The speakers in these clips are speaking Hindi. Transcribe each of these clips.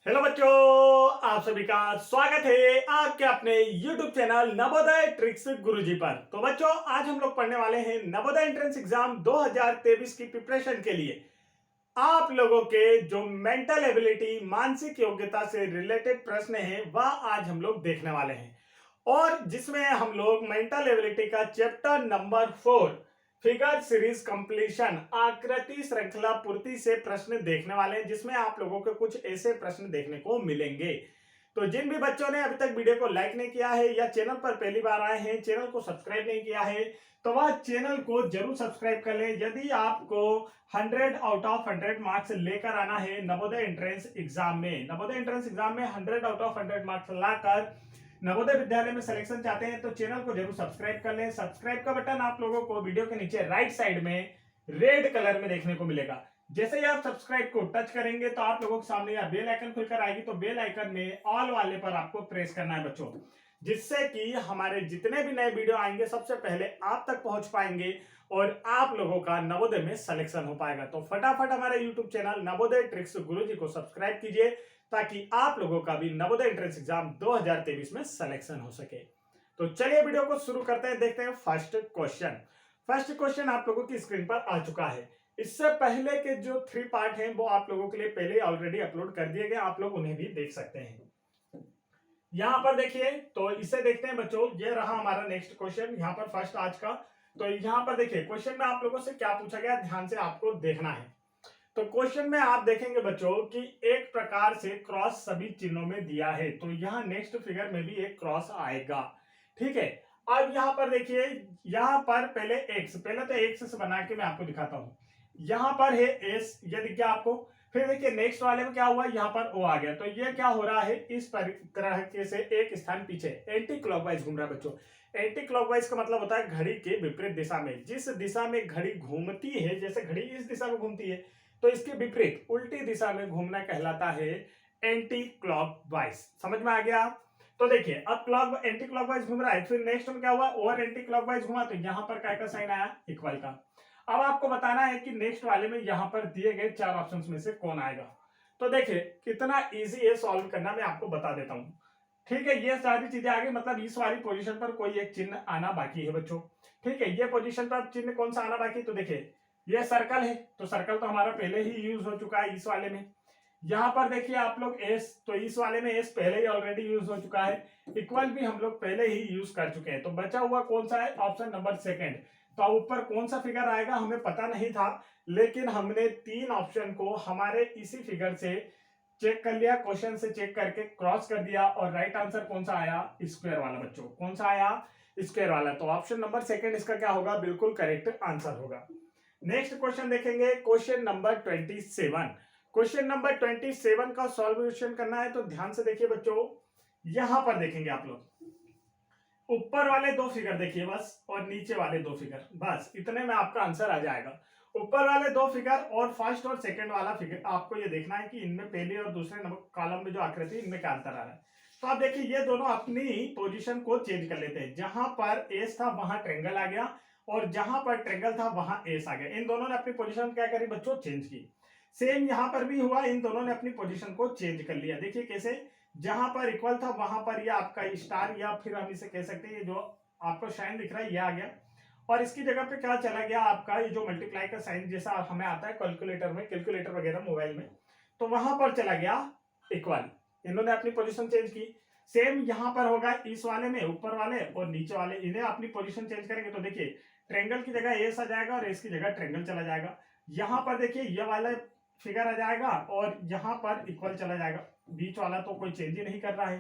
हेलो बच्चों, आप सभी का स्वागत है आपके अपने YouTube चैनल नवोदय ट्रिक्स गुरुजी पर। तो बच्चों, आज हम लोग पढ़ने वाले हैं नवोदय एंट्रेंस एग्जाम 2023 की प्रिपरेशन के लिए आप लोगों के जो मेंटल एबिलिटी मानसिक योग्यता से रिलेटेड प्रश्न हैं वह आज हम लोग देखने वाले हैं, और जिसमें हम लोग मेंटल एबिलिटी का chapter number 4 figure series completion आकृति श्रृंखला पूर्ति से प्रश्न देखने वाले हैं, जिसमें आप लोगों को कुछ ऐसे प्रश्न देखने को मिलेंगे। तो जिन भी बच्चों ने अभी तक वीडियो को लाइक नहीं किया है या चैनल पर पहली बार आए हैं, चैनल को सब्सक्राइब नहीं किया है, तो वह चैनल को जरूर सब्सक्राइब कर लें। यदि आपको 100 आउट ऑफ 100 मार्क्स लेकर आना है नवोदय एंट्रेंस एग्जाम में, नवोदय एंट्रेंस एग्जाम में 100 आउट ऑफ 100 मार्क्स लाकर नवोदय विद्यालय में सिलेक्शन चाहते हैं, तो चैनल को जरूर सब्सक्राइब कर लें। सब्सक्राइब का बटन आप लोगों को वीडियो के नीचे राइट साइड में रेड कलर में देखने को मिलेगा। जैसे ही आप सब्सक्राइब को टच करेंगे तो आप लोगों के सामने यह बेल आइकन खुलकर आएगी, तो बेल आइकन में ऑल वाले पर आपको प्रेस करना है बच्चों, जिससे कि हमारे जितने भी नए वीडियो आएंगे सबसे पहले आप तक पहुंच पाएंगे और आप लोगों का नवोदय में सिलेक्शन हो पाएगा। तो फटाफट हमारे यूट्यूब चैनल नवोदय ट्रिक्स गुरुजी को सब्सक्राइब कीजिए, ताकि आप लोगों का भी नवोदय एंट्रेंस एग्जाम 2023 में सिलेक्शन हो सके। तो चलिए वीडियो को शुरू करते हैं, देखते हैं फर्स्ट क्वेश्चन। फर्स्ट क्वेश्चन आप लोगों की स्क्रीन पर आ चुका है। इससे पहले के जो 3 पार्ट हैं वो आप लोगों के लिए पहले ऑलरेडी अपलोड कर दिए गए, आप लोग उन्हें भी देख सकते हैं। यहां पर देखिए, तो इसे देखते हैं बच्चों। ये रहा हमारा नेक्स्ट क्वेश्चन, यहाँ पर फर्स्ट आज का। तो यहां पर देखिए क्वेश्चन में आप लोगों से क्या पूछा गया, ध्यान से आपको देखना है। तो क्वेश्चन में आप देखेंगे बच्चों कि एक प्रकार से क्रॉस सभी चिन्हों में दिया है, तो यहाँ नेक्स्ट फिगर में भी एक क्रॉस आएगा। ठीक है, अब यहाँ पर देखिए, यहाँ पर पहले तो एक्स से बना के मैं आपको दिखाता हूं। यहाँ पर है एस, ये दिख गया आपको। फिर देखिए नेक्स्ट वाले में क्या हुआ, यहाँ पर ओ आ गया। तो ये क्या हो रहा है, इस तरह से एक स्थान पीछे एंटी क्लॉकवाइज घूम रहा है बच्चों। एंटी क्लॉकवाइज का मतलब होता है घड़ी के विपरीत दिशा में। जिस दिशा में घड़ी घूमती है, जैसे घड़ी इस दिशा में घूमती है, तो इसके विपरीत उल्टी दिशा में घूमना कहलाता है एंटी क्लॉकवाइज। समझ में आ गया। तो देखिए अब एंटी क्लॉकवाइज घूम रहा है, फिर नेक्स्ट में क्या हुआ, और एंटी क्लॉकवाइज घुमा, तो यहां पर क्या का साइन आया, इक्वल का। अब आपको बताना है कि नेक्स्ट वाले में यहां पर दिए गए 4 ऑप्शंस में से कौन आएगा। तो देखिए कितना इजी है सॉल्व करना, मैं आपको बता देता हूं। ठीक है, ये सारी चीजें आ गई, मतलब इस वाली पोजीशन पर कोई एक चिन्ह आना बाकी है बच्चों। ठीक है, ये पोजीशन पर चिन्ह कौन सा आना बाकी, तो देखिए ये सर्कल है, तो सर्कल तो हमारा पहले ही यूज हो चुका है इस वाले में। यहां पर देखिए आप लोग एस, तो इस वाले में एस पहले ही ऑलरेडी यूज हो चुका है। इक्वल भी हम लोग पहले ही यूज कर चुके हैं। तो बचा हुआ कौन सा है, ऑप्शन नंबर सेकंड। तो ऊपर कौन सा फिगर आएगा हमें पता नहीं था, लेकिन हमने 3 ऑप्शन को हमारे इसी फिगर से चेक कर लिया, क्वेश्चन से चेक करके क्रॉस कर दिया, और राइट आंसर कौन सा आया, स्क्वायर वाला बच्चों। कौन सा आया, स्क्वायर वाला। तो ऑप्शन नंबर सेकंड इसका क्या होगा, बिल्कुल करेक्ट आंसर होगा। नेक्स्ट क्वेश्चन देखेंगे, क्वेश्चन नंबर 27। क्वेश्चन नंबर 27 का सॉल्यूशन करना है, तो ध्यान से देखिए बच्चों। यहां पर देखेंगे आप लोग, ऊपर वाले 2 फिगर देखिए बस, और नीचे वाले 2 फिगर, बस इतने में आपका आंसर आ जाएगा। ऊपर वाले 2 फिगर और फर्स्ट और सेकंड वाला फिगर, आपको ये देखना है कि इनमें पहले और दूसरे कॉलम में जो आकृति, इनमें क्या अंतर आ रहा है। तो आप देखिए ये दोनों अपनी पोजीशन को चेंज कर लेते हैं। जहां पर एस था वहां ट्रेंगल आ गया, और जहां पर ट्रेंगल था वहां एस आ गया। इन दोनों ने अपनी पोजीशन क्या करी बच्चों, चेंज की। सेम यहां पर भी हुआ, इन दोनों ने अपनी पोजीशन को चेंज कर लिया। देखिए कैसे, जहां पर इक्वल था वहां पर ये आपका स्टार, या फिर हम इसे कह सकते हैं ये जो आपको साइन दिख रहा है ये आ गया, और इसकी जगह पे क्या चला गया आपका, ये जो मल्टीप्लाई का साइन जैसा हमें आता है कैलकुलेटर में, कैलकुलेटर वगैरह मोबाइल में, तो वहां पर चला गया इक्वल। इन्होंने अपनी पोजीशन चेंज की। सेम यहां पर होगा इस वाले में, ऊपर वाले और नीचे वाले, इन्हें अपनी पोजीशन चेंज करेंगे तो देखिए ट्रेंगल की जगह एस आ जाएगा और एस की जगह ट्रेंगल चला जाएगा। यहां पर देखिए ये वाला फिगर आ जाएगा और यहां पर इक्वल चला जाएगा। बीच वाला तो कोई चेंज ही नहीं कर रहा है।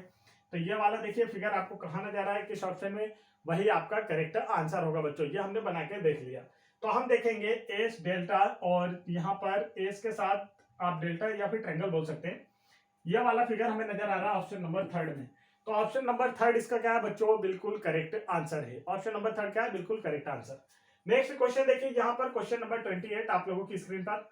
तो ये वाला देखिए फिगर आपको कहाँ नजर आ रहा है, किस ऑप्शन में, वही आपका करेक्ट आंसर होगा बच्चों। ये हमने बना के देख लिया। तो हम देखेंगे एस डेल्टा, और यहाँ पर एस के साथ आप डेल्टा या फिर ट्रेंगल बोल सकते हैं। ये वाला फिगर हमें नजर आ रहा है ऑप्शन नंबर 3 में। तो ऑप्शन नंबर 3 इसका क्या है बच्चों, बिल्कुल करेक्ट आंसर है। ऑप्शन नंबर 3 क्या है, बिल्कुल करेक्ट आंसर। नेक्स्ट क्वेश्चन देखिए, यहाँ पर क्वेश्चन नंबर 28 आप लोगों की स्क्रीन पर।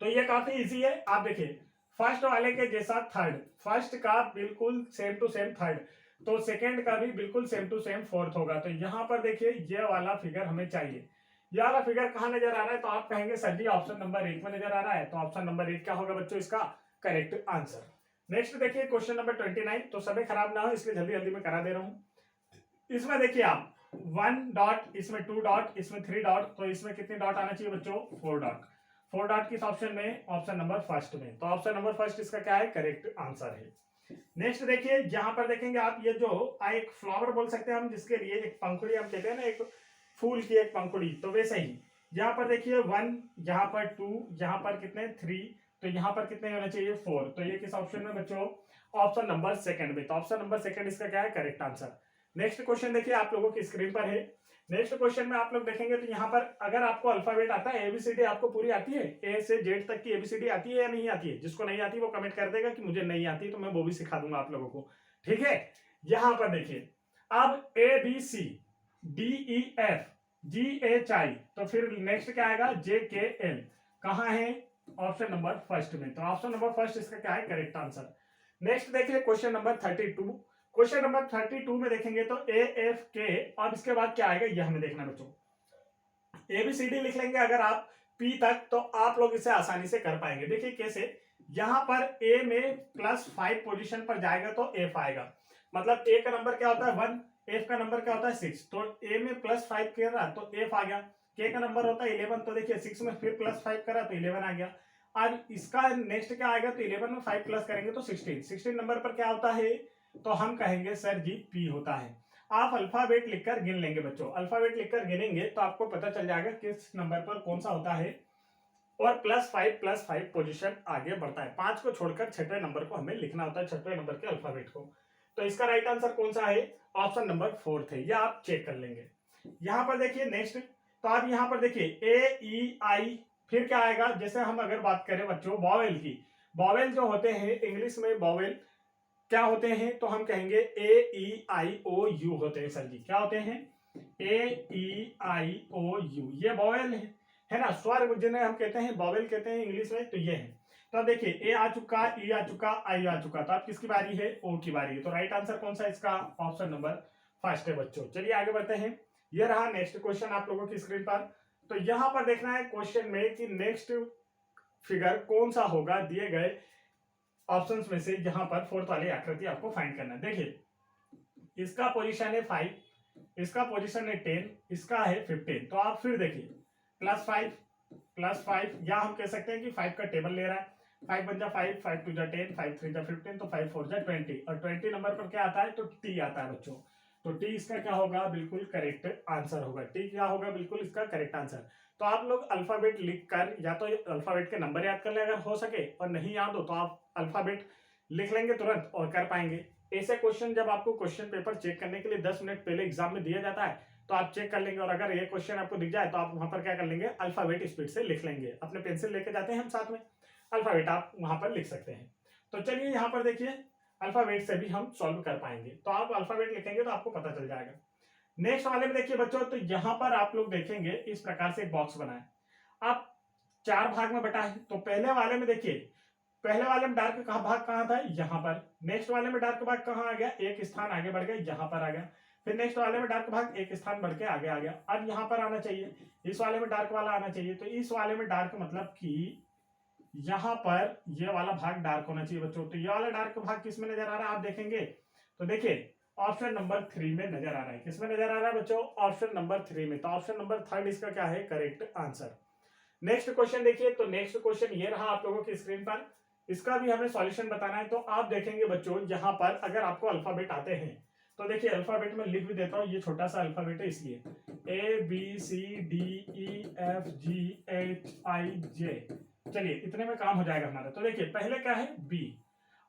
तो ये काफी इजी है, आप देखिए फर्स्ट वाले के जैसा थर्ड, फर्स्ट का बिल्कुल सेम टू सेम थर्ड, तो सेकंड का भी बिल्कुल सेम टू सेम फोर्थ होगा। तो यहां पर देखिए ये वाला फिगर हमें चाहिए। ये वाला फिगर कहां नजर आ रहा है, तो आप कहेंगे सर जी ऑप्शन नंबर 1 में नजर आ रहा है। तो ऑप्शन नंबर 1 क्या होगा बच्चों, इसका करेक्ट आंसर। नेक्स्ट देखिए क्वेश्चन नंबर 29, तो समय खराब ना हो इसलिए जल्दी जल्दी में करा दे रहा हूं। इसमें देखिए आप 1 डॉट, इसमें 2 डॉट, इसमें 3 डॉट, तो इसमें कितने डॉट आना चाहिए बच्चों? 4 डॉट। 4 डॉट किस ऑप्शन में? ऑप्शन नंबर फर्स्ट में। तो ऑप्शन नंबर फर्स्ट इसका क्या है? करेक्ट आंसर है। नेक्स्ट देखिए, यहां पर देखेंगे आप, ये जो एक फ्लावर बोल सकते हैं हम, जिसके लिए एक पंखुड़ी हम कहते हैं ना, एक फूल की एक पंखुड़ी, तो वैसे ही यहाँ पर देखिए 1, यहाँ पर 2, यहाँ पर कितने 3, तो यहाँ पर कितने होना चाहिए? 4। तो ये किस ऑप्शन में बच्चों? ऑप्शन नंबर सेकंड में। तो ऑप्शन नंबर सेकंड इसका क्या है? Correct answer. नेक्स्ट क्वेश्चन देखिए आप लोगों की स्क्रीन पर है। नेक्स्ट क्वेश्चन में आप लोग देखेंगे तो यहाँ पर अगर आपको अल्फाबेट आता है, एबीसीडी आपको पूरी आती है, ए से जेड तक की एबीसीडी आती है या नहीं आती है? जिसको नहीं आती वो कमेंट कर देगा कि मुझे नहीं आती, तो मैं वो भी सिखा दूंगा आप लोगों को, ठीक है। यहाँ पर देखिए अब ABC DEF GHI, तो फिर नेक्स्ट क्या आएगा? JKL। कहाँ है? ऑप्शन नंबर फर्स्ट में। तो ऑप्शन नंबर फर्स्ट इसका क्या है? Correct answer. नेक्स्ट देखिए क्वेश्चन नंबर 32। क्वेश्चन नंबर 32 में देखेंगे तो AFK, और इसके बाद क्या आएगा यह हमें देखना बच्चों। ABCD लिख लेंगे अगर आप P तक, तो आप लोग इसे आसानी से कर पाएंगे। देखिए कैसे, यहां पर A में +5 पोजीशन पर जाएगा तो F आएगा। मतलब A का नंबर क्या होता है? 1, F का नंबर क्या होता है? 6। तो A में +5 करा तो F आ गया। K का नंबर होता है 11, तो देखिए 6 में फिर +5 करा तो 11 आ गया। अब इसका नेक्स्ट क्या आएगा? तो 11 में 5 प्लस करेंगे तो 16। 16 नंबर पर क्या होता है? तो हम कहेंगे सर जी P होता है। आप अल्फाबेट लिखकर गिन लेंगे बच्चों, अल्फाबेट लिखकर गिनेंगे तो आपको पता चल जाएगा किस नंबर पर कौन सा होता है, और +5 पोजीशन आगे बढ़ता है। 5 को छोड़कर छठवें नंबर को हमें लिखना होता है, छठवें नंबर के अल्फाबेट को। तो इसका राइट आंसर कौन सा है? ऑप्शन नंबर 4 है, यह आप चेक कर लेंगे। यहां पर देखिए नेक्स्ट, तो आप यहां पर देखिए AEI, फिर क्या आएगा? जैसे हम अगर बात करें बच्चों वॉवेल की, वॉवेल जो होते हैं इंग्लिश में वॉवेल क्या होते हैं? तो हम कहेंगे AEIOU होते हैं। सर जी क्या होते हैं? AEIOU, ये वॉवेल है ना, स्वर जिन्हें हम कहते हैं वॉवेल कहते हैं इंग्लिश में, तो ये है। तो अब देखिए ए आ चुका, ई आ चुका, आई आ चुका, तो अब किसकी बारी है? ओ की बारी है। तो राइट आंसर कौन सा इसका? ऑप्शन नंबर फर्स्ट है बच्चों। चलिए आगे बढ़ते हैं। ये रहा नेक्स्ट क्वेश्चन आप लोगों की स्क्रीन पर। तो यहां पर देखना है क्वेश्चन में कि नेक्स्ट फिगर कौन सा होगा दिए गए ऑप्शंस में से। यहाँ पर फोर्थ वाली आकृति आपको फाइंड करना है। देखिए इसका पोजीशन है 5, इसका पोजीशन है 10, इसका है 15। तो आप फिर देखिए +5 या हम कह सकते हैं कि 5 का टेबल ले रहा है। 5 बन जा 5, 5 2 जा 10, 5 3 जा 15, तो 5 4 जा 20, और 20 नंबर पर क्या आता है? तो T आता है बच्चों। तो T इसका क्या होगा? बिल्कुल करेक्ट आंसर होगा। T क्या होगा? बिल्कुल इसका करेक्ट आंसर। तो आप लोग अल्फाबेट लिखकर या तो अल्फाबेट के नंबर याद कर ले अगर हो सके, और नहीं याद हो तो आप अल्फाबेट लिख लेंगे तुरंत और कर पाएंगे। ऐसे क्वेश्चन जब आपको क्वेश्चन पेपर चेक करने के लिए 10 मिनट पहले एग्जाम में दिया जाता है, तो आप चेक कर लेंगे, और अगर ये क्वेश्चन आपको दिख जाए तो आप वहां पर क्या कर लेंगे? अल्फाबेट स्पीड से लिख लेंगे। अपने पेंसिल लेके जाते हैं हम साथ में, अल्फाबेट आप वहां पर लिख सकते हैं। तो चलिए यहाँ पर देखिए अल्फाबेट से भी हम सॉल्व कर पाएंगे। तो आप अल्फाबेट लिखेंगे तो आपको पता चल जाएगा। नेक्स्ट वाले में देखिए बच्चों, तो यहाँ पर आप लोग देखेंगे इस प्रकार से एक बॉक्स बना है, आप 4 भाग में बटा है। तो पहले वाले में देखिए, पहले वाले में डार्क भाग कहाँ था? यहाँ पर। नेक्स्ट वाले में डार्क भाग कहाँ आ गया? एक स्थान आगे बढ़ गया, यहाँ पर आ गया। फिर नेक्स्ट वाले में डार्क भाग एक स्थान बढ़ के आगे आ गया। अब यहाँ पर आना चाहिए, इस वाले में डार्क वाला आना चाहिए। तो इस वाले में डार्क मतलब कि यहाँ पर ये वाला भाग डार्क होना चाहिए बच्चों। तो ये वाला डार्क भाग किस में नजर आ रहा है आप देखेंगे? तो देखिए ऑप्शन नंबर 3 में नजर आ रहा है। किसमें नजर आ रहा है बच्चों? ऑप्शन नंबर 3 में। तो ऑप्शन नंबर 3 इसका क्या है? Correct answer. नेक्स्ट क्वेश्चन देखिए, तो नेक्स्ट क्वेश्चन ये रहा आप लोगों की स्क्रीन पर। इसका भी हमें सॉल्यूशन बताना है। तो आप देखेंगे बच्चों यहाँ पर अगर आपको अल्फाबेट आते हैं तो देखिए अल्फाबेट में लिख भी देता हूँ, ये छोटा सा अल्फाबेट है इसलिए ABCDEFGHIJ। चलिए इतने में काम हो जाएगा हमारा। तो देखिए पहले क्या है? बी।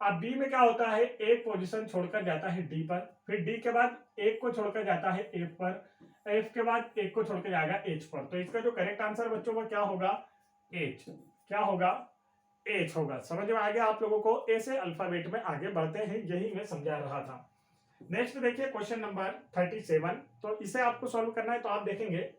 अब बी में क्या होता है? एक पोजीशन छोड़कर जाता है डी पर, फिर डी के बाद एक को छोड़कर जाता है एफ पर, एफ के बाद एक को छोड़कर जाएगा एच पर। तो इसका जो करेक्ट आंसर बच्चों का क्या होगा? एच। क्या होगा? एच होगा। समझ में आ गया आप लोगों को? ऐसे अल्फाबेट में आगे बढ़ते हैं, यही मैं समझा रहा था। नेक्स्ट देखिए क्वेश्चन नंबर 37। तो इसे आपको सॉल्व करना है। तो आप देखेंगे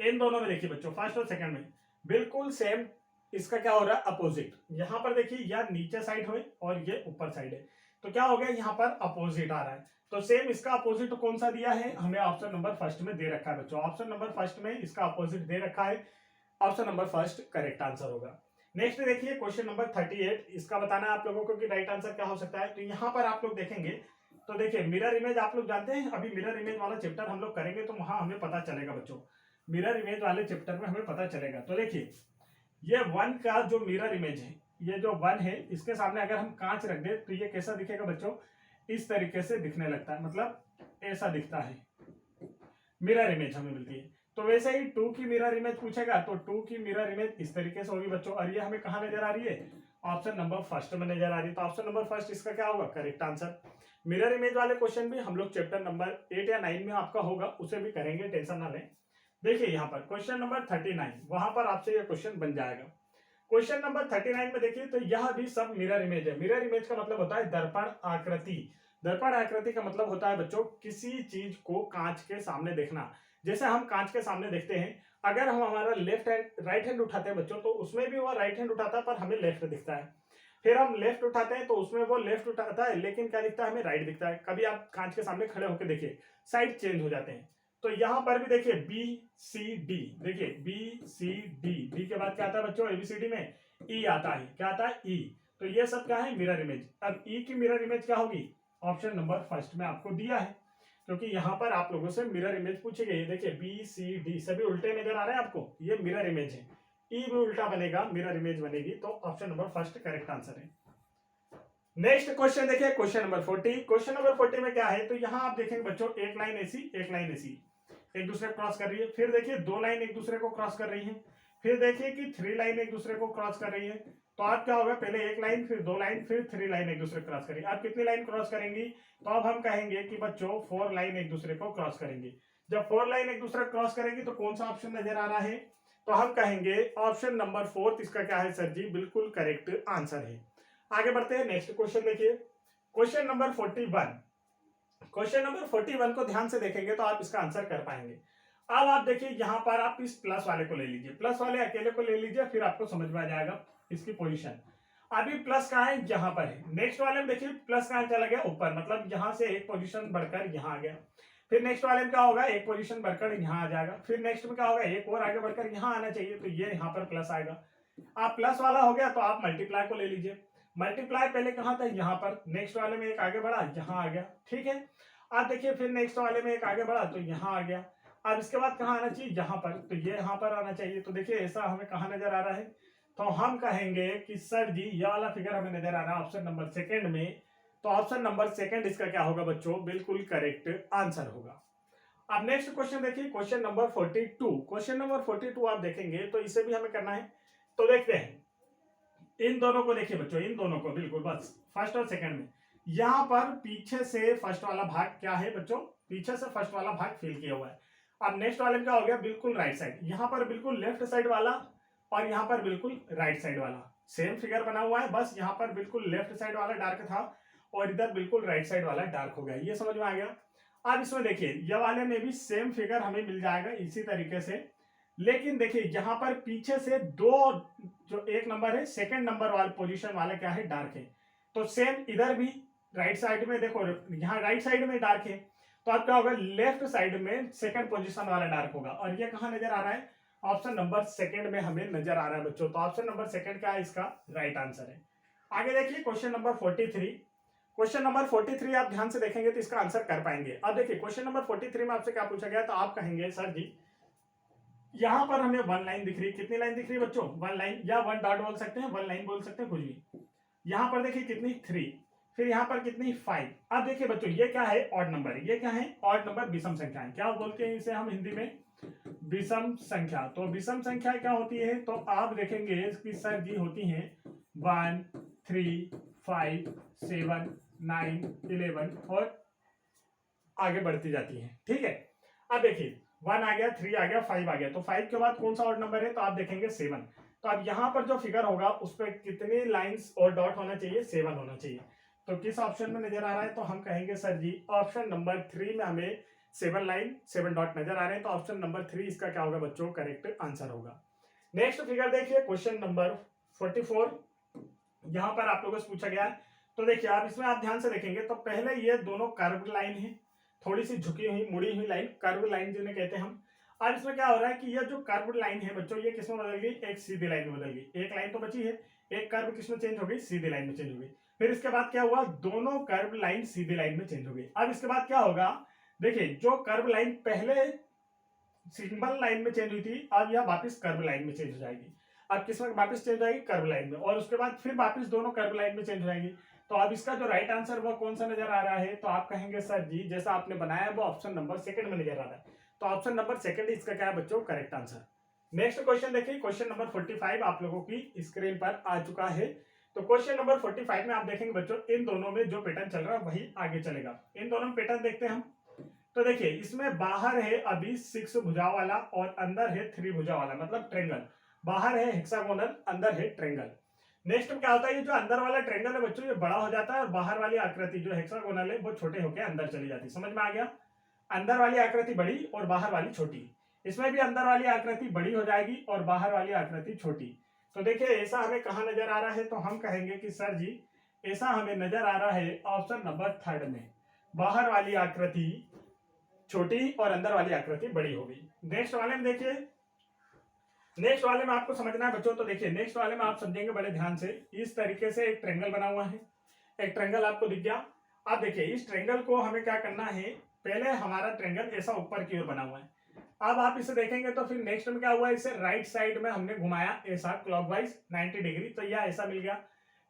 इन दोनों में देखिए बच्चों, फर्स्ट और सेकंड में बिल्कुल सेम इसका क्या हो रहा है? अपोजिट। यहां पर देखिए यह नीचे साइड है और ये ऊपर साइड है, तो क्या हो गया? यहाँ पर अपोजिट आ रहा है। तो सेम इसका अपोजिट कौन सा दिया है? हमें ऑप्शन नंबर फर्स्ट में दे रखा है बच्चों। ऑप्शन नंबर फर्स्ट में इसका अपोजिट दे रखा है। Option number first correct answer होगा। नेक्स्ट देखिए क्वेश्चन नंबर 38, इसका बताना है आप लोगों को कि राइट आंसर क्या हो सकता है। तो यहाँ पर आप लोग देखेंगे तो देखिए मिरर इमेज आप लोग जानते हैं, अभी मिरर इमेज वाला चैप्टर हम लोग करेंगे तो वहां हमें पता चलेगा बच्चों, मिरर इमेज वाले चैप्टर में हमें पता चलेगा। तो देखिए ये वन का जो मिरर इमेज है, ये जो वन है इसके सामने अगर हम कांच रख दे तो ये कैसा दिखेगा बच्चों, इस तरीके से दिखने लगता है, मतलब ऐसा दिखता है, मिरर इमेज हमें मिलती है। तो वैसे ही टू की मिरर इमेज पूछेगा तो टू की मिरर इमेज इस तरीके से होगी बच्चों, और ये हमें कहाँ नजर आ रही है, ऑप्शन नंबर फर्स्ट में नजर आ रही है। तो ऑप्शन नंबर फर्स्ट इसका क्या होगा, करेक्ट आंसर। मिरर इमेज वाले क्वेश्चन भी हम लोग चैप्टर नंबर 8 या 9 में आपका होगा, उसे भी करेंगे, टेंशन ना लें। देखिए यहाँ पर क्वेश्चन नंबर 39, वहां पर आपसे ये क्वेश्चन बन जाएगा। क्वेश्चन नंबर 39 में देखिए तो यह भी सब मिरर इमेज है। मिरर इमेज का मतलब होता है दर्पण आकृति। दर्पण आकृति का मतलब होता है बच्चों किसी चीज को कांच के सामने देखना। जैसे हम कांच के सामने देखते हैं, अगर हम हमारा लेफ्ट हैंड राइट हैंड उठाते हैं बच्चों तो उसमें भी वो राइट हैंड उठाता है पर हमें लेफ्ट दिखता है। फिर हम लेफ्ट उठाते हैं तो उसमें वो लेफ्ट उठाता है लेकिन क्या दिखता है, हमें राइट दिखता है। कभी आप कांच के सामने खड़े होकर देखिए, साइड चेंज हो जाते हैं। तो यहाँ पर भी देखिए बी सी डी, देखिए बी सी डी, बी के बाद क्या आता है बच्चों एबीसीडी में, ई आता है, क्या आता है, ई। तो ये सब क्या है, मिरर इमेज। अब ई की मिरर इमेज क्या होगी, ऑप्शन नंबर फर्स्ट में आपको दिया है, क्योंकि यहाँ पर आप लोगों से मिरर इमेज पूछी गई है। देखिए बी सी डी सभी उल्टे नजर आ रहे हैं आपको, ये मिरर इमेज है। ई भी उल्टा बनेगा, मिरर इमेज बनेगी, तो option number first correct answer है। नेक्स्ट क्वेश्चन देखिए क्वेश्चन नंबर 40। क्वेश्चन नंबर 40 में क्या है, तो यहाँ आप देखेंगे बच्चों एक लाइन ऐसी, एक लाइन ऐसी एक दूसरे को क्रॉस कर रही है। फिर देखिए दो लाइन एक दूसरे को क्रॉस कर रही है। फिर देखिए कि थ्री लाइन एक दूसरे को क्रॉस कर रही है। तो आप क्या होगा, पहले एक लाइन, फिर दो लाइन, फिर थ्री लाइन एक दूसरे को क्रॉस करेंगे। आप कितनी लाइन क्रॉस करेंगी, तो अब हम कहेंगे कि बच्चों फोर लाइन एक दूसरे को क्रॉस करेंगे। जब फोर लाइन एक दूसरे को क्रॉस करेंगी तो कौन सा ऑप्शन नजर आ रहा है, तो हम कहेंगे ऑप्शन नंबर फोर्थ इसका क्या है सर जी, बिल्कुल करेक्ट आंसर है। आगे बढ़ते हैं, नेक्स्ट क्वेश्चन देखिए क्वेश्चन नंबर 41। क्वेश्चन नंबर 41 को ध्यान से देखेंगे तो आप इसका आंसर कर पाएंगे। अब आप देखिए यहाँ पर आप इस प्लस वाले को ले लीजिए, प्लस वाले अकेले को ले लीजिए, फिर आपको समझ में आ जाएगा इसकी पोजीशन। अभी प्लस कहाँ है, यहाँ पर है। नेक्स्ट वाले में देखिए प्लस कहाँ चला गया, ऊपर, मतलब यहाँ से एक पोजीशन बढ़कर यहाँ आ गया। फिर नेक्स्ट वाले में क्या होगा, एक पोजीशन बढ़कर यहाँ आ जाएगा। फिर नेक्स्ट में क्या होगा, एक और आगे बढ़कर यहाँ आना चाहिए, तो ये यहाँ पर प्लस आएगा। आप प्लस वाला हो गया तो आप मल्टीप्लाई को ले लीजिए। मल्टीप्लाई पहले कहाँ था, यहाँ पर। नेक्स्ट वाले में एक आगे बढ़ा, यहाँ आ गया, ठीक है। अब देखिए फिर नेक्स्ट वाले में एक आगे बढ़ा तो यहाँ आ गया। अब इसके बाद कहाँ आना चाहिए, यहाँ पर, तो ये यहाँ पर आना चाहिए। तो देखिए ऐसा हमें कहाँ नजर आ रहा है, तो हम कहेंगे कि सर जी ये वाला फिगर हमें नजर आ रहा है ऑप्शन नंबर सेकंड में। तो ऑप्शन नंबर सेकंड इसका क्या होगा बच्चों, बिल्कुल करेक्ट आंसर होगा। अब नेक्स्ट क्वेश्चन देखिए क्वेश्चन नंबर 42। क्वेश्चन नंबर 42 आप देखेंगे तो इसे भी हमें करना है। तो देखते हैं इन दोनों को, देखिए बच्चों इन दोनों को बिल्कुल बस फर्स्ट और सेकंड में, यहाँ पर पीछे से फर्स्ट वाला भाग क्या है बच्चों, पीछे से फर्स्ट वाला भाग फिल किया हुआ है। अब नेक्स्ट वाले में क्या हो गया, बिल्कुल राइट साइड, यहाँ पर बिल्कुल लेफ्ट साइड वाला और यहाँ पर बिल्कुल राइट साइड वाला सेम फिगर बना हुआ है, बस यहाँ पर बिल्कुल लेफ्ट साइड वाला डार्क था और इधर बिल्कुल राइट साइड वाला डार्क हो गया। ये समझ में आ गया। अब इसमें देखिए ये वाले में भी सेम फिगर हमें मिल जाएगा इसी तरीके से, लेकिन देखिए यहाँ पर पीछे से दो, जो एक नंबर है सेकंड नंबर वाले पोजीशन वाला क्या है, डार्क है। तो सेम इधर भी राइट साइड में देखो, यहाँ राइट साइड में डार्क है, तो आप क्या होगा, लेफ्ट साइड में सेकंड पोजीशन वाला डार्क होगा। और ये कहाँ नजर आ रहा है, ऑप्शन नंबर सेकंड में हमें नजर आ रहा है बच्चों। तो ऑप्शन नंबर सेकंड क्या है, इसका राइट आंसर है। आगे देखिए क्वेश्चन नंबर 43। क्वेश्चन नंबर 43 आप ध्यान से देखेंगे तो इसका आंसर कर पाएंगे। अब देखिए क्वेश्चन नंबर 43 में आपसे क्या पूछा गया, तो आप कहेंगे सर जी यहाँ पर हमें वन लाइन दिख रही है, कितनी लाइन दिख रही है बच्चों, वन लाइन, या वन डॉट बोल सकते हैं, वन लाइन बोल सकते हैं, कुछ भी। यहाँ पर देखिए कितनी, थ्री, फिर यहाँ पर कितनी, फाइव। अब देखिए बच्चों ये क्या है, ऑड नंबर, ये क्या है, ऑड नंबर, विषम संख्या है। क्या बोलते हैं इसे हम हिंदी में, विषम संख्या। तो विषम संख्या क्या होती है, तो आप देखेंगे कि सर जी होती है 1 3 5 7 9 11 और आगे बढ़ती जाती है, ठीक है। अब देखिए 1 आ गया, 3 आ गया, 5 आ गया, तो 5 के बाद कौन सा ऑड नंबर है, तो आप देखेंगे 7। तो अब यहाँ पर जो फिगर होगा उस पर कितनी लाइंस और डॉट होना चाहिए, 7 होना चाहिए। तो किस ऑप्शन में नजर आ रहा है, तो हम कहेंगे सर जी ऑप्शन नंबर 3 में हमें 7 लाइन 7 डॉट नजर आ रहे हैं। तो ऑप्शन नंबर 3 इसका क्या होगा बच्चों, करेक्ट आंसर होगा। नेक्स्ट फिगर देखिए क्वेश्चन नंबर 44। यहाँ पर आप लोगों से पूछा गया है, तो देखिए आप इसमें आप ध्यान से देखेंगे तो पहले ये दोनों कर्व लाइन है, थोड़ी सी झुकी हुई मुड़ी हुई लाइन, कर्व लाइन जिन्हें कहते हैं हम। अब इसमें क्या हो रहा है कि ये जो कर्व लाइन है बच्चों, ये किसमें बदल गई, एक सीधी लाइन में बदल गई। एक लाइन तो बची है, एक कर्व किसमें चेंज हो गई, सीधी लाइन में चेंज हो गई। फिर इसके बाद क्या हुआ, दोनों कर्व लाइन सीधी लाइन में चेंज हो गई। अब इसके बाद क्या होगा, देखिए जो कर्व लाइन पहले सिंबल लाइन में चेंज हुई थी, अब यह वापस कर्व लाइन में चेंज हो जाएगी। अब किसमें वापस चेंज हो जाएगी, कर्व लाइन में, और उसके बाद फिर वापस दोनों कर्व लाइन में चेंज हो जाएगी। तो अब इसका जो राइट आंसर वो कौन सा नजर आ रहा है, तो आप कहेंगे सर जी जैसा आपने बनाया वो ऑप्शन नंबर सेकंड में नजर आ रहा है। तो ऑप्शन नंबर सेकंड इसका क्या है बच्चों, करेक्ट आंसर। नेक्स्ट क्वेश्चन देखिए, क्वेश्चन नंबर 45 आप लोगों की स्क्रीन पर आ चुका है। तो क्वेश्चन नंबर 45 में आप देखेंगे बच्चों, इन दोनों में जो पैटर्न चल रहा है वही आगे चलेगा। इन दोनों में पैटर्न देखते हैं हम। तो देखिए इसमें बाहर है अभी 6 भुजा वाला और अंदर है 3 भुजा वाला, मतलब ट्रेंगल। बाहर है हेक्सागोनल, अंदर है ट्रेंगल। नेक्स्ट में क्या होता है, ये जो अंदर वाला ट्रेंगल है बच्चों ये बड़ा हो जाता है और बाहर वाली आकृति जो हेक्सागोनल है वो छोटे होकर अंदर चली जाती है। समझ में आ गया, अंदर वाली आकृति बड़ी और बाहर वाली छोटी। इसमें भी अंदर वाली आकृति बड़ी हो जाएगी और बाहर वाली आकृति छोटी। तो देखिए ऐसा हमें कहाँ नजर आ रहा है, तो हम कहेंगे कि सर जी ऐसा हमें नजर आ रहा है ऑप्शन नंबर थर्ड में, बाहर वाली आकृति छोटी और अंदर वाली आकृति बड़ी होगी। नेक्स्ट वाले में देखिए, नेक्स्ट वाले में आपको समझना है बच्चों। तो देखिए नेक्स्ट वाले में आप समझेंगे बड़े ध्यान से। इस तरीके से एक ट्रेंगल बना हुआ है, एक ट्रेंगल आपको दिख गया। अब देखिए इस ट्रेंगल को हमें क्या करना है, पहले हमारा ट्रेंगल ऐसा ऊपर की ओर बना हुआ है। अब आप इसे देखेंगे तो फिर नेक्स्ट में क्या हुआ, इसे राइट साइड में हमने घुमाया ऐसा क्लॉकवाइज 90 डिग्री, तो यह ऐसा मिल गया।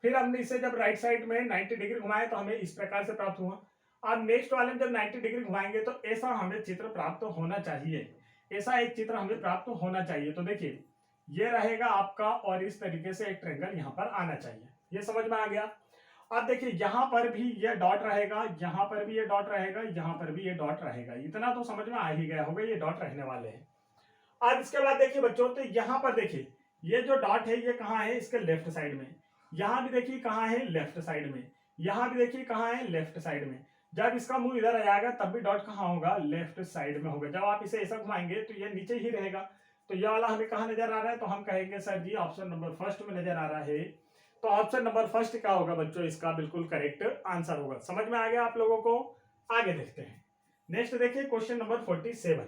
फिर हमने इसे जब राइट साइड में 90 डिग्री घुमाया तो हमें इस प्रकार से प्राप्त हुआ। अब नेक्स्ट वाले में जब 90 डिग्री घुमाएंगे तो ऐसा हमें चित्र प्राप्त होना चाहिए, ऐसा एक चित्र हमें प्राप्त होना चाहिए। तो देखिए ये रहेगा आपका और इस तरीके से एक ट्रेंगल यहाँ पर आना चाहिए। ये समझ में आ गया। अब देखिए यहाँ पर भी ये डॉट रहेगा, यहाँ पर भी ये डॉट रहेगा, यहाँ पर भी ये डॉट रहेगा। इतना तो समझ में आ ही गया होगा, ये डॉट रहने वाले हैं। अब इसके बाद देखिए बच्चों, तो यहाँ पर देखिए ये जो डॉट है ये कहाँ है, इसके लेफ्ट साइड में। यहाँ भी देखिए कहाँ है, लेफ्ट साइड में। यहाँ भी देखिए कहाँ है, लेफ्ट साइड में। जब इसका मुंह इधर आ जाएगा तब भी डॉट कहाँ होगा, लेफ्ट साइड में होगा। जब आप इसे ऐसा घुमाएंगे तो ये नीचे ही रहेगा। तो ये वाला हमें कहाँ नजर आ रहा है, तो हम कहेंगे सर जी ऑप्शन नंबर फर्स्ट में नजर आ रहा है। तो ऑप्शन नंबर फर्स्ट क्या होगा बच्चों, इसका बिल्कुल करेक्ट आंसर होगा। समझ में आ गया आप लोगों को। आगे देखते हैं। नेक्स्ट देखिए क्वेश्चन नंबर 47।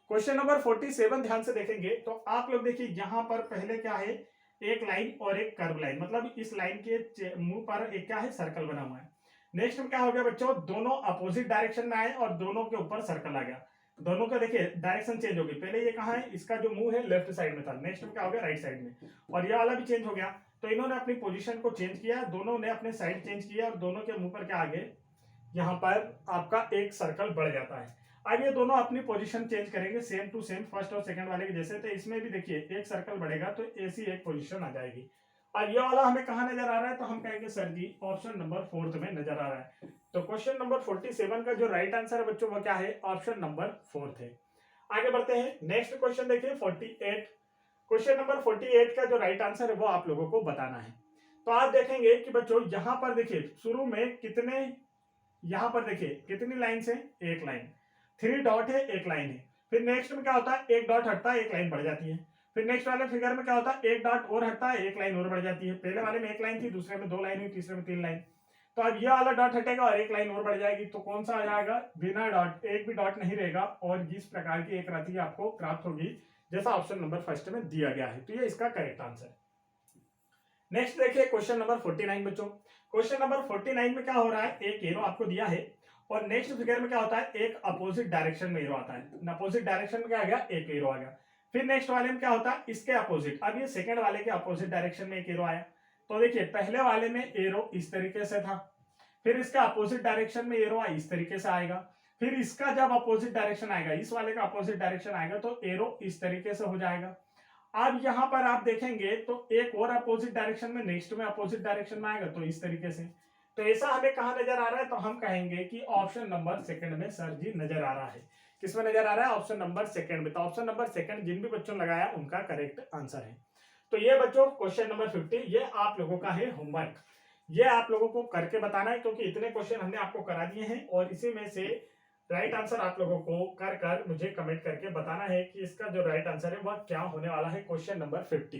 क्वेश्चन नंबर 47 ध्यान से देखेंगे तो आप लोग देखिए यहाँ पर पहले क्या है, एक लाइन और एक कर्व लाइन, मतलब इस लाइन के मुंह पर एक क्या है, सर्कल बना हुआ है। नेक्स्ट में क्या हो गया बच्चों, दोनों अपोजिट डायरेक्शन में आए और दोनों के ऊपर सर्कल आ गया। दोनों का देखिए डायरेक्शन चेंज हो गई। पहले ये कहाँ है, इसका जो मुंह है लेफ्ट साइड में था, नेक्स्ट में क्या हो गया, राइट साइड में, और ये वाला भी चेंज हो गया। तो इन्होंने अपनी पोजीशन को चेंज किया, दोनों ने अपने साइड चेंज किया और दोनों के मुंह पर क्या आगे यहाँ पर आपका एक सर्कल बढ़ जाता है। अब ये दोनों अपनी पोजीशन चेंज करेंगे सेम टू सेम फर्स्ट और सेकंड वाले के जैसे। तो इसमें भी देखिए एक सर्कल बढ़ेगा तो ऐसी एक पोजीशन आ जाएगी। अब ये वाला हमें कहाँ नजर आ रहा है, तो हम कहेंगे सर जी ऑप्शन नंबर फोर्थ में नजर आ रहा है। तो क्वेश्चन नंबर 47 का जो राइट आंसर है बच्चों वो क्या है, ऑप्शन नंबर फोर्थ है। आगे बढ़ते हैं। नेक्स्ट क्वेश्चन देखिए 48। क्वेश्चन नंबर 48 का जो राइट आंसर है वो आप लोगों को बताना है। तो आप देखेंगे कि बच्चों यहाँ पर देखिए शुरू में कितने, यहाँ पर देखिए कितनी लाइन है, एक लाइन, 3 डॉट है, एक लाइन है। फिर नेक्स्ट में क्या होता है, एक डॉट हटता है, एक लाइन बढ़ जाती है। फिर नेक्स्ट वाले फिगर में क्या होता है, एक डॉट और हटता है, एक लाइन और बढ़ जाती है। पहले वाले में एक लाइन थी, दूसरे में 2 लाइन हुई, तीसरे में 3 लाइन। तो अब ये वाला डॉट हटेगा और एक लाइन और बढ़ जाएगी। तो कौन सा आ जाएगा, बिना डॉट, एक भी डॉट नहीं रहेगा और इस प्रकार की एक राशि आपको प्राप्त होगी जैसा ऑप्शन नंबर फर्स्ट में दिया गया है। तो ये इसका करेक्ट आंसर। नेक्स्ट देखिए क्वेश्चन नंबर 49 बच्चों। क्वेश्चन नंबर 49 में क्या हो रहा है, एक एरो आपको दिया है और नेक्स्ट फिगर में क्या होता है, एक अपोजिट डायरेक्शन में एरो आता है। अपोजिट डायरेक्शन में क्या आ गया, एक एरो आ गया। फिर नेक्स्ट वाले में क्या होता है, इसके अपोजिट। अब ये सेकंड वाले के अपोजिट डायरेक्शन में एक एरो आया। तो देखिए पहले वाले में एरो इस तरीके से था, फिर इसका अपोजिट डायरेक्शन में एरो इस तरीके से आएगा। फिर इसका जब अपोजिट डायरेक्शन आएगा, इस वाले का अपोजिट डायरेक्शन आएगा तो एरो इस तरीके से हो जाएगा। अब यहां पर आप देखेंगे तो एक और अपोजिट डायरेक्शन में, नेक्स्ट में अपोजिट डायरेक्शन में आएगा तो इस तरीके से। तो ऐसा हमें कहां नजर आ रहा है, तो हम कहेंगे कि ऑप्शन नंबर सेकंड में सर जी नजर आ रहा है। किसमें नजर आ रहा है, ऑप्शन नंबर सेकंड में। तो ऑप्शन नंबर सेकंड जिन भी बच्चों ने लगाया उनका करेक्ट आंसर है। तो ये बच्चों क्वेश्चन नंबर 50 ये आप लोगों का है होमवर्क। ये आप लोगों को करके बताना है क्योंकि इतने क्वेश्चन हमने आपको करा दिए हैं और इसी में से राइट आंसर आप लोगों को कर कर मुझे कमेंट करके बताना है कि इसका जो राइट आंसर है वह क्या होने वाला है क्वेश्चन नंबर 50।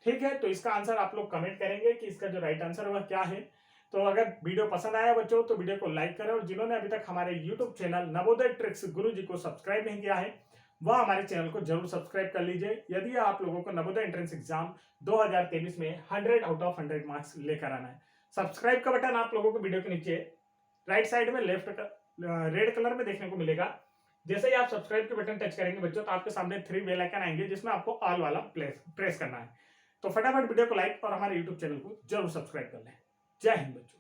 ठीक है, तो इसका आंसर आप लोग कमेंट करेंगे कि इसका जो राइट आंसर है वह क्या है। तो अगर वीडियो पसंद आया बच्चों तो वीडियो को लाइक करें और जिन्होंने अभी तक हमारे यूट्यूब चैनल नवोदय ट्रिक्स गुरुजी को सब्सक्राइब नहीं किया है वह हमारे चैनल को जरूर सब्सक्राइब कर लीजिए यदि आप लोगों को नवोदय एंट्रेंस एग्जाम 2023 में 100 आउट ऑफ 100 मार्क्स लेकर आना है। सब्सक्राइब का बटन आप लोगों को वीडियो के नीचे राइट साइड में लेफ्ट रेड कलर में देखने को मिलेगा। जैसे ही आप सब्सक्राइब के बटन टच करेंगे बच्चों तो आपके सामने 3 बेल आइकन आएंगे जिसमें आपको ऑल वाला प्रेस करना है। तो फटाफट वीडियो को लाइक और हमारे यूट्यूब चैनल को जरूर सब्सक्राइब कर लें। जय हिंद बच्चों।